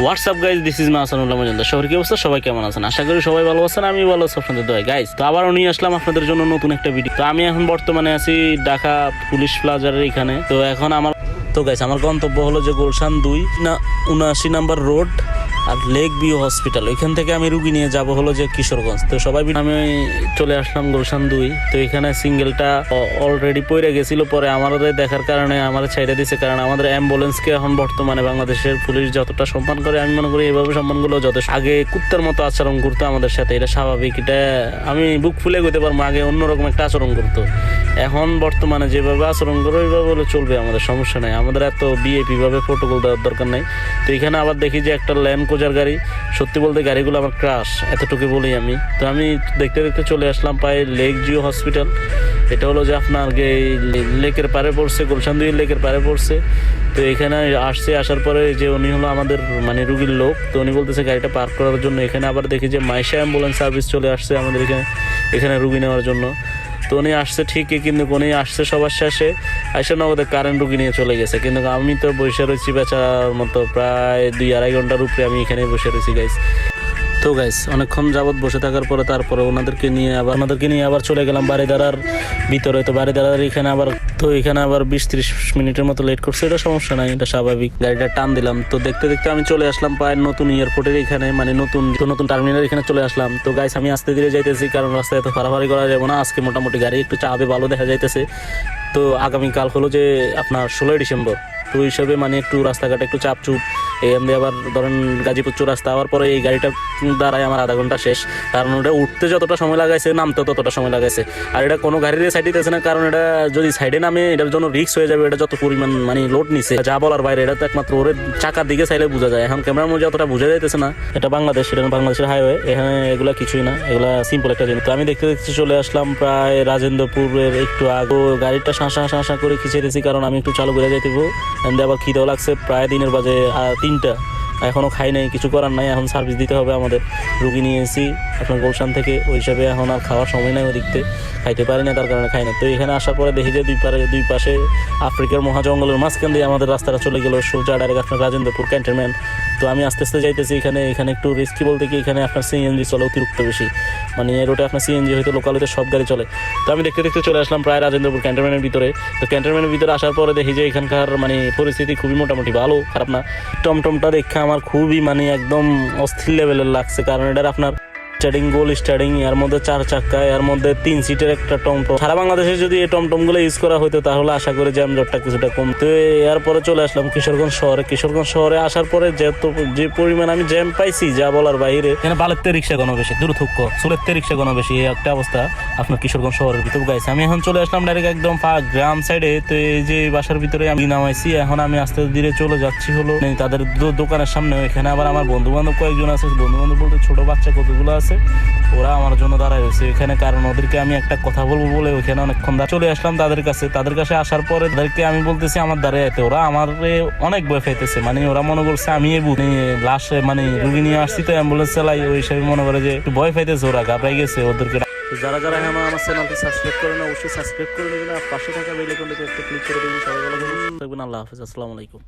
WhatsApp guys, this is Mahsanullah Majumdar. শহর কি অবস্থা, সবাই কেমন আছেন? আশা করি সবাই ভালো আছেন, আমি ভালো আছি আপনাদের দোয়ায়। গাইজ, তো আবারও নিয়ে আসলাম আপনাদের জন্য নতুন একটা ভিডিও। তো আমি এখন বর্তমানে আছি ঢাকা পুলিশ প্লাজারের এখানে। তো এখন আমার গন্তব্য হলো যে গুলশান 2 79 নাম্বার রোড আর লেক ভিউ হসপিটাল। ওইখান থেকে আমি রুগী নিয়ে যাব হলো যে কিশোরগঞ্জ। তো সবাই আমি চলে আসলাম গুলশান 2। তো এখানে সিঙ্গেলটা অলরেডি পড়ে গেছিল, পরে আমাদের দেখার কারণে আমার ছেড়ে দিয়েছে। কারণ আমাদের অ্যাম্বুলেন্সকে এখন বর্তমানে বাংলাদেশের পুলিশ যতটা সম্মান করে, আমি মনে করি এইভাবে সম্মানগুলো যথেষ্ট। আগে কুত্তার মতো আচরণ করতো আমাদের সাথে, এটা স্বাভাবিক, এটা আমি বুক ফুলে গেতে পারবো। আগে অন্যরকম একটা আচরণ করতো, এখন বর্তমানে যেভাবে আচরণ করে ওইভাবে হলে চলবে, আমাদের সমস্যা নেই। আমাদের এত বিএপি ভাবে প্রোটোকল দেওয়ার দরকার নেই। তো এখানে আবার দেখি যে একটা ল্যান্ড ক্রুজার গাড়ি, সত্যি বলতে গাড়িগুলো আমার ক্রাশ, এতটুকু বলি আমি। তো আমি দেখতে দেখতে চলে আসলাম প্রায় লেক ভিউ হসপিটাল। এটা হলো যে আপনার লেকের পাড়ে পড়ছে, গুলশান 2 লেকের পাড়ে পড়ছে। তো এখানে আসার পরে যে উনি হলো আমাদের রুগীর লোক। তো উনি বলতেছে গাড়িটা পার্ক করার জন্য। এখানে আবার দেখি যে মাইশা অ্যাম্বুলেন্স সার্ভিস চলে আসছে আমাদের এখানে রুগী নেওয়ার জন্য। তো উনি আসছে ঠিকই, কিন্তু উনি আসছে সবার শেষে, এসে নগদে কারেন্ট রুগী নিয়ে চলে গেছে। কিন্তু আমি তো বসে রয়েছি বেচার মতো, প্রায় 2-2.5 ঘন্টার উপরে আমি এখানে বসে রয়েছি গাইস। তো গাইস, অনেকক্ষণ যাবৎ বসে থাকার পরে তারপরে ওনাদেরকে নিয়ে আবার চলে গেলাম বাড়িধারার ভিতরে। তো বাড়িধারার এখানে আবার 20-30 মিনিটের মতো লেট করছে। এটা সমস্যা নাই, এটা স্বাভাবিক। গাড়িটা টান দিলাম। তো দেখতে দেখতে আমি চলে আসলাম প্রায় নতুন এয়ারপোর্টের এখানে, নতুন টার্মিনাল এখানে চলে আসলাম। তো গাইস, আমি আস্তে ধীরে যাইতেছি, কারণ রাস্তায় এত ফাড়াফাড়ি করা যাবে না। আজকে মোটামুটি গাড়ি একটু চাপে ভালো দেখা যাইতেছে। তো আগামীকাল হলো যে আপনার 16 ডিসেম্বর। তো হিসাবে একটু রাস্তাঘাটে একটু চাপচুপ। এখান আবার ধরেন গাজীপুর রাস্তা হওয়ার পরে এই গাড়িটা দ্বারাই আমার আধা ঘন্টা শেষ। কারণ ওটা উঠতে যতটা সময় লাগাইছে, নামতে ততটা সময় লাগাইছে। আর এটা কোনো গাড়ির সাইড দিতেছে না, কারণ এটা যদি সাইডে নামে এটার জন্য রিস্ক হয়ে যাবে। এটা যত পরিমাণ লোড নিছে, যা বলার বাইরে। এটা তো একমাত্র ওর চাকার দিকে চাইলে বোঝা যায়। এখন ক্যামেরার মধ্যে অতটা বোঝা যাইতেছে না। এটা বাংলাদেশের হাইওয়ে, এখানে এগুলা কিছুই না, এগুলা সিম্পল একটা জিনিস। তো আমি দেখতে চলে আসলাম প্রায় রাজেন্দ্রপুরের একটু আগে। গাড়িটা শাঁসা করে খিচে দিয়েছি, কারণ আমি একটু চালু করে যাইতে আবার খিদেও লাগছে। প্রায় দিনের বাজে 3টা, এখনও খাই নাই, কিছু করার নাই। এখন সার্ভিস দিতে হবে আমাদের। রুগী নিয়ে এসেছি আপনার গুলশান থেকে, ওই হিসাবে এখন আর খাওয়ার সময় নাই, ওদিকতে খাইতে পারি না, তার কারণে খাই না। তো এখানে আসার পরে দেখি যে দুই পাশে আফ্রিকার মহাজঙ্গলের মাঝখান দিয়ে আমাদের রাস্তাটা চলে গেল সোজা ডাইরেক্ট আপনার রাজেন্দ্রপুর ক্যান্টনমেন্ট। তো আমি আস্তে আস্তে যাইতেছি। এখানে একটু রিস্কি বলতে কি, এখানে আপনার সিএনজি চলে অতিরিক্ত বেশি। এই রোডে আপনার সিএনজি হয়তো লোকাল হয়তো সব গাড়ি চলে। তো আমি দেখতে দেখতে চলে আসলাম প্রায় রাজেন্দ্রপুর ক্যান্টনমেন্টের ভিতরে। তো ক্যান্টনমেন্টের ভিতরে আসার পরে দেখি যে এখানকার পরিস্থিতি খুবই মোটামুটি ভালো, খারাপ না। টমটমটা দেখে আমার খুবই একদম অস্থির লেভেলের লাগছে, কারণ এটার আপনার স্টার্টিং এর মধ্যে 4 চাকা, এর মধ্যে 3 সিটের একটা টমটম। সারা বাংলাদেশে যদি এই টমটমগুলো ইউজ করা হতো, তাহলে আশা করি জ্যাম জটটা কিছুটা কমতো। এরপরে চলে আসলাম কিশোরগঞ্জ শহরে আসার পরে যে পরিমাণ আমি জ্যাম পাইছি, যা বলার বাইরে। এখানে বালের রিক্সা কোনো বেশি, দূরথুক্ষ সুলের রিক্সা কোনো বেশি, এই একটা অবস্থা আপনার কিশোরগঞ্জ শহরের ভিতরে গাইছে। আমি এখন চলে আসলাম ডাইরেক্ট একদম গ্রাম সাইডে। তো এই যে বাসার ভিতরে আমি নামাইছি, এখন আমি আস্তে ধীরে চলে যাচ্ছি হলো তাদের দোকানের সামনে। এখানে আবার আমার বন্ধু বান্ধব কয়েকজন আছে, বন্ধু বান্ধব বলতে ছোট বাচ্চা কতগুলো আছে, ওরা আমার জন্য দাঁড়ায় রয়েছে এখানে। কারণ ওদেরকে আমি একটা কথা বলবো বলে ওইখানে অনেকক্ষণ চলে আসলাম তাদের কাছে। আসার পরে তাদেরকে আমি বলতেছি আমার দাঁড়িয়ে যেতে, ওরা আমার অনেক ভয় পাইতেছে। ওরা মনে করছে আমি লাশ রুগী নিয়ে আসছি, তো অ্যাম্বুলেন্স চালাই, ওই হিসাবে মনে করে যে একটু ভয় পাইতেছে, ওরা ঘাবড়াই গেছে। ওদেরকে যারা আমার চ্যানেলটি সাবস্ক্রাইব করেন, অবশ্যই সাবস্ক্রাইব করে নেবেন। আর পাশে থাকা বেল আইকনটিতে একটা ক্লিক করে দেবেন। সবাই ভালো থাকবেন, আল্লাহ হাফেজ, আসসালামু আলাইকুম।